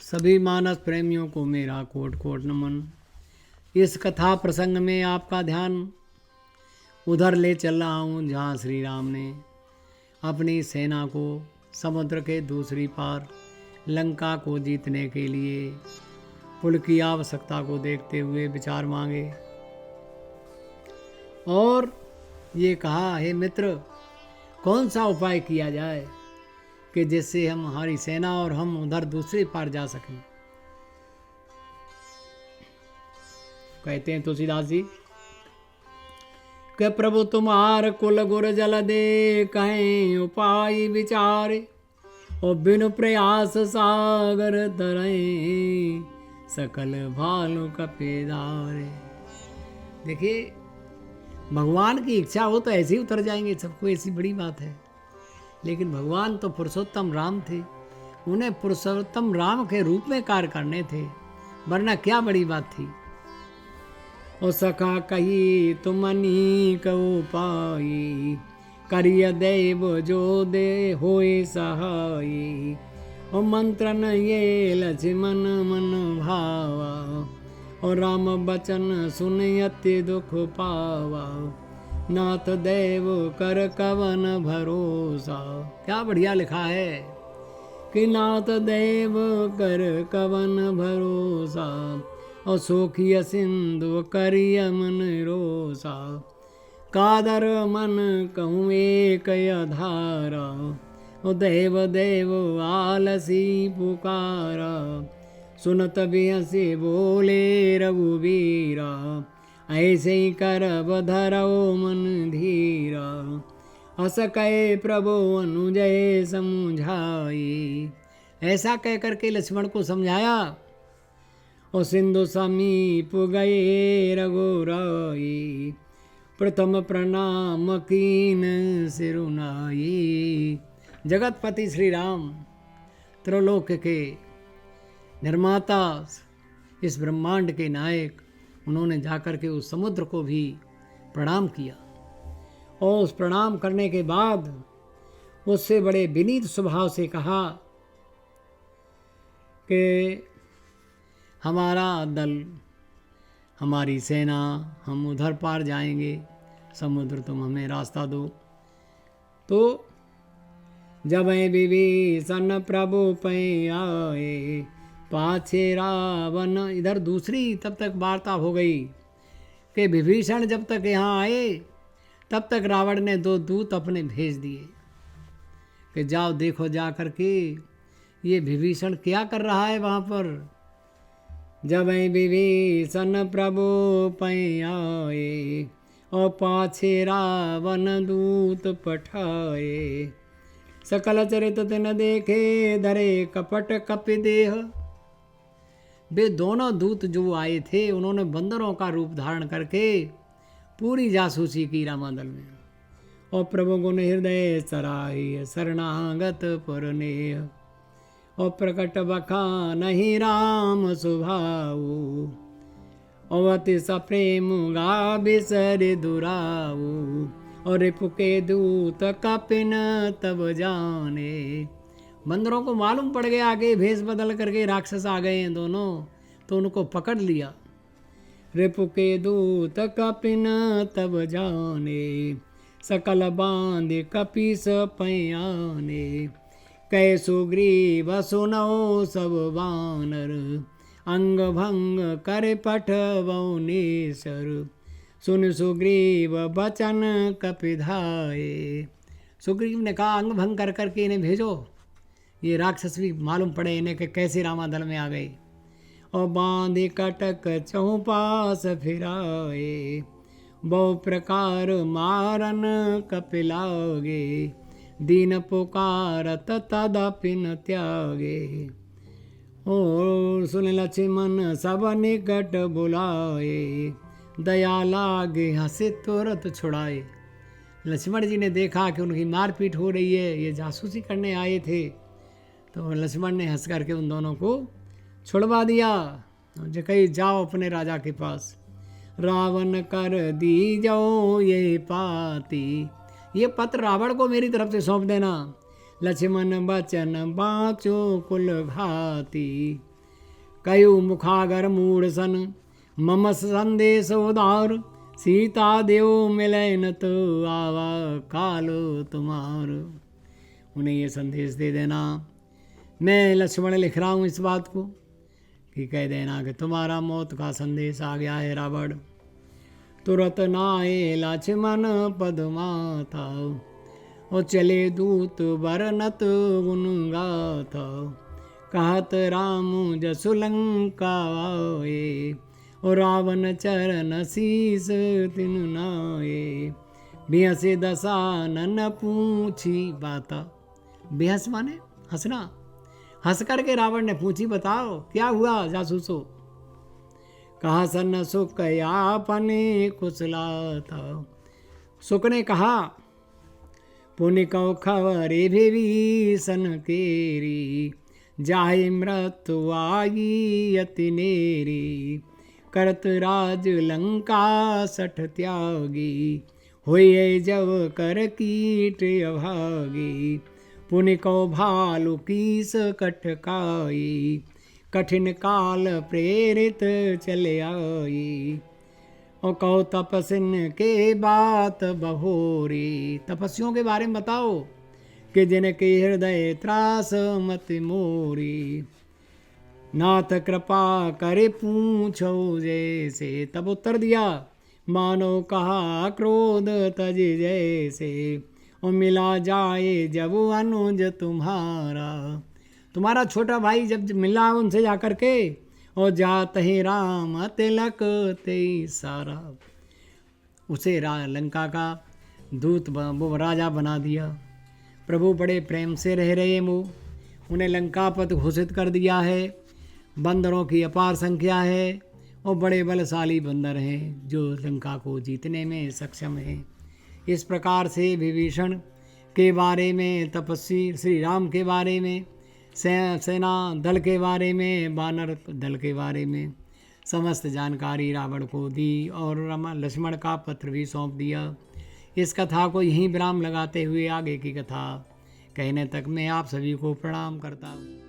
सभी मानस प्रेमियों को मेरा कोट कोट नमन। इस कथा प्रसंग में आपका ध्यान उधर ले चल रहा हूँ जहाँ श्री राम ने अपनी सेना को समुद्र के दूसरी पार लंका को जीतने के लिए पुल की आवश्यकता को देखते हुए विचार मांगे और ये कहा, हे मित्र, कौन सा उपाय किया जाए कि जिससे हम हमारी सेना और हम उधर दूसरे पार जा सकें। कहते हैं तुलसीदास जी कि प्रभु तुम्हार कुल गुर जल दे कहें उपाय विचारे और बिनु प्रयास सागर तरें सकल भालु कपेदारे। देखिए, भगवान की इच्छा हो तो ऐसे ही उतर जाएंगे, सबको ऐसी बड़ी बात है। लेकिन भगवान तो पुरुषोत्तम राम थे, उन्हें पुरुषोत्तम राम के रूप में कार्य करने थे, वरना क्या बड़ी बात थी। ओ सखा कही तुमनी कहो पाई करिय देव जो दे होए सहाई। ओ मंत्रन ये लक्ष्मण मन भावा और राम बचन सुन अति दुख पावा। नाथ देव कर कवन भरोसा। क्या बढ़िया लिखा है कि नाथ देव कर कवन भरोसा और सोखिय सिंधु करिय मन रोसा। कादर मन कहूँ एक धारा और देव देव आलसी पुकारा। सुनत भी हंसी बोले रघुवीरा ऐसे ही करब धरो मन धीरा। हस कहे प्रभु अनुजय समझाई। ऐसा कह करके लक्ष्मण को समझाया और सिंधु समीप गए रघुराई। प्रथम प्रणाम कीन सिरुनाई। जगतपति श्री राम, त्रिलोक के निर्माता, इस ब्रह्मांड के नायक, उन्होंने जाकर के उस समुद्र को भी प्रणाम किया और उस प्रणाम करने के बाद उससे बड़े विनीत स्वभाव से कहा कि हमारा दल, हमारी सेना, हम उधर पार जाएंगे, समुद्र तुम हमें रास्ता दो। तो जब विभीषण प्रभु पै आए पाछे रावण। इधर दूसरी तब तक वार्ता हो गई कि विभीषण जब तक यहाँ आए तब तक रावण ने 2 दूत अपने भेज दिए कि जाओ देखो जा कर के ये विभीषण क्या कर रहा है वहाँ पर। जब विभीषण प्रभु पै आए और पाछे रावण दूत पठाए। सकल चरित तिन देखे धरे कपट कपि देह। वे दोनों दूत जो आए थे उन्होंने बंदरों का रूप धारण करके पूरी जासूसी की रामादल में। और प्रभु गुण हृदय सराय शरणागत पुरनेह। और प्रकट बखान ही राम सुभाऊ और अति सप्रेम गा बिसर दुराऊ। और रिपु के दूत कपिन तब जाने। बंदरों को मालूम पड़ गया आगे भेष बदल करके राक्षस आ गए हैं दोनों, तो उनको पकड़ लिया। रिपु के दूत कपिन तब जाने सकल बांध कपीस पयाने। कै सुग्रीव सुनो सब वानर अंग भंग कर पठ वनेश्वर। सुन सुग्रीव बचन कपिधाए। सुग्रीव ने कहा अंग भंग कर करके इन्हें भेजो, ये राक्षस भी मालूम पड़े इन्हें कि कैसे रामादल में आ गए। और बांधे कटक चौपास फिराए बहु प्रकार मारन कपिलागे। दीन पुकारत तदपिन त्यागे। और सुन लक्ष्मण सब निकट बुलाए दया लागे हंसे तुरंत छुड़ाए। लक्ष्मण जी ने देखा कि उनकी मारपीट हो रही है, ये जासूसी करने आए थे, तो लक्ष्मण ने हंस करके उन दोनों को छुड़वा दिया। जो कही जाओ अपने राजा के पास। रावण कर दी जाओ ये पाती। ये पत्र रावण को मेरी तरफ से सौंप देना। लक्ष्मण बचन बाँचो कुल घाती। कयु मुखागर मूढ़ सन मम संदेश उदार सीता देव मिले न तो आवा कालो तुम्हार। उन्हें ये संदेश दे देना, मैं लक्ष्मण लिख रहा हूँ इस बात को कि कह देना कि तुम्हारा मौत का संदेश आ गया है रावण। तुरत नाए लक्ष्मण पदमाता और चले दूत बरनत गुण गाथा कहत राम जसु लंका आए और रावण चरण शीस तिन नाए। बेहसे दशानन पूछी बाता, बेहस माने हंसना, हंस करके रावण ने पूछी बताओ क्या हुआ जासूसो। कहा सन सुख यापने कुशलाता, सुख ने कहा पुण्य कौ खबरे विभीषण केरी जाहि मृत्यु आई अति नेरी करत राज लंका सठ त्यागी होय जब कर कीट अभागी। पुण्य कौ भालु कीस कटकाई कठिन काल प्रेरित चले आई। और कहो तपस्विन के बात बहोरी, तपस्वियों के बारे में बताओ कि जिनके हृदय त्रास मत मोरी। नाथ कृपा करे पूछो जैसे, तब उत्तर दिया मानो कहा क्रोध तज जैसे। और मिला जाए जब अनुज तुम्हारा, तुम्हारा छोटा भाई जब मिला उनसे जाकर के और जात ही राम तिलक ते सारा, उसे लंका का दूत वो राजा बना दिया। प्रभु बड़े प्रेम से रह रहे वो, उन्हें लंकापति घोषित कर दिया है। बंदरों की अपार संख्या है और बड़े बलशाली बंदर हैं जो लंका को जीतने में सक्षम हैं। इस प्रकार से विभीषण के बारे में, तपस्वी श्री राम के बारे में, सेना दल के बारे में, वानर दल के बारे में समस्त जानकारी रावण को दी और लक्ष्मण का पत्र भी सौंप दिया। इस कथा को यहीं विराम लगाते हुए आगे की कथा कहने तक मैं आप सभी को प्रणाम करता हूँ।